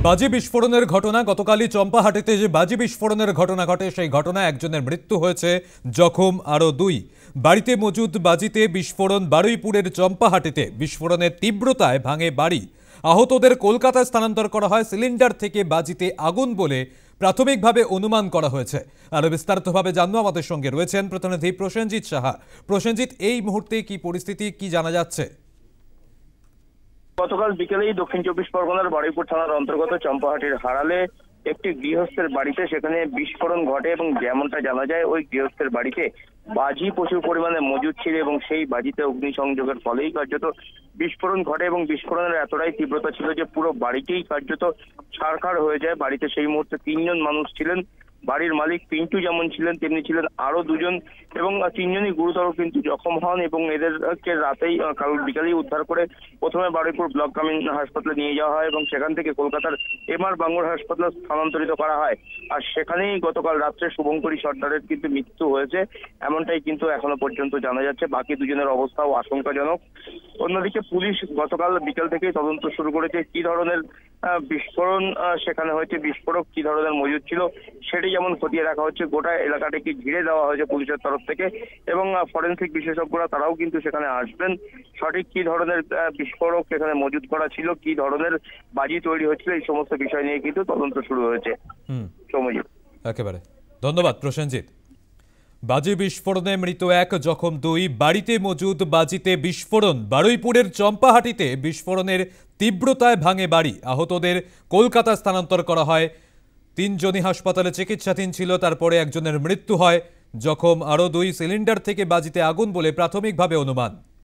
বাজি বিস্ফোরণের ঘটনা গতকালই চম্পাহাটিতে যে বাজি বিস্ফোরণের ঘটনা ঘটে সেই ঘটনায় একজনের মৃত্যু হয়েছে, জখম আরও দুই। বাড়িতে মজুদ বাজিতে বিস্ফোরণ। বারুইপুরের চম্পাহাটিতে বিস্ফোরণের তীব্রতায় ভাঙে বাড়ি। আহতদের কলকাতায় স্থানান্তর করা হয়। সিলিন্ডার থেকে বাজিতে আগুন বলে প্রাথমিকভাবে অনুমান করা হয়েছে। আরও বিস্তারিতভাবে জানবো, আমাদের সঙ্গে রয়েছেন প্রতিনিধি প্রসেনজিৎ সাহা। প্রসেনজিৎ, এই মুহূর্তে কি পরিস্থিতি, কি জানা যাচ্ছে? গতকাল বিকেলেই দক্ষিণ চব্বিশ পরগনার বারুইপুর থানার অন্তর্গত চম্পাহাটির হারালে একটি গৃহস্থের বাড়িতে সেখানে বিস্ফোরণ ঘটে এবং যেমনটা জানা যায় ওই গৃহস্থের বাড়িতে বাজি প্রচুর পরিমাণে মজুদ ছিল এবং সেই বাজিতে অগ্নিসংযোগের ফলেই কার্যত বিস্ফোরণ ঘটে এবং বিস্ফোরণের এতটাই তীব্রতা ছিল যে পুরো বাড়িতেই কার্যত ছারখার হয়ে যায়। বাড়িতে সেই মুহূর্তে 3 জন মানুষ ছিলেন। বাড়ির মালিক পিন্টু যেমন ছিলেন তেমনি ছিলেন আরো 2 জন এবং 3জনই গুরুতর কিন্তু জখম হন এবং এদেরকে রাতেই কাল বিকালেই উদ্ধার করে প্রথমে বারুইপুর ব্লক গ্রামীণ হাসপাতালে নিয়ে যাওয়া হয় এবং সেখান থেকে কলকাতার এমআর বাঙ্গুর হাসপাতালে স্থানান্তরিত করা হয়। আর সেখানেই গতকাল রাত্রে শুভঙ্করী সর্দারের কিন্তু মৃত্যু হয়েছে, এমনটাই কিন্তু এখনো পর্যন্ত জানা যাচ্ছে। বাকি 2জনের অবস্থাও আশঙ্কাজনক। অন্যদিকে পুলিশ গতকাল বিকেল থেকেই তদন্ত শুরু করেছে কি ধরনের বিস্ফোরণ সেখানে হয়েছে, বিস্ফোরক কি ধরনের মজুদ ছিল সেটি যেমন খতিয়ে রাখা হচ্ছে। গোটা এলাকাটিকে ঘিরে দেওয়া হয়েছে পুলিশের তরফ থেকে এবং ফরেনসিক বিশেষজ্ঞরা তারাও কিন্তু সেখানে আসবেন। সঠিক কি ধরনের বিস্ফোরক সেখানে মজুদ করা ছিল, কি ধরনের বাজি তৈরি হচ্ছিল, এই সমস্ত বিষয় নিয়ে কিন্তু তদন্ত শুরু হয়েছে। সৌম্যজিৎ, একেবারে ধন্যবাদ প্রসেনজিৎ। বাজি বিস্ফোরণে মৃত 1, জখম 2। বাড়িতে মজুদ বাজিতে বিস্ফোরণ। বারুইপুরের চম্পাহাটিতে বিস্ফোরণের তীব্রতায় ভাঙে বাড়ি। আহতদের কলকাতা স্থানান্তর করা হয়। 3জনই হাসপাতালে চিকিৎসাধীন ছিল, তারপরে একজনের মৃত্যু হয়, জখম আরও 2। সিলিন্ডার থেকে বাজিতে আগুন বলে প্রাথমিকভাবে অনুমান।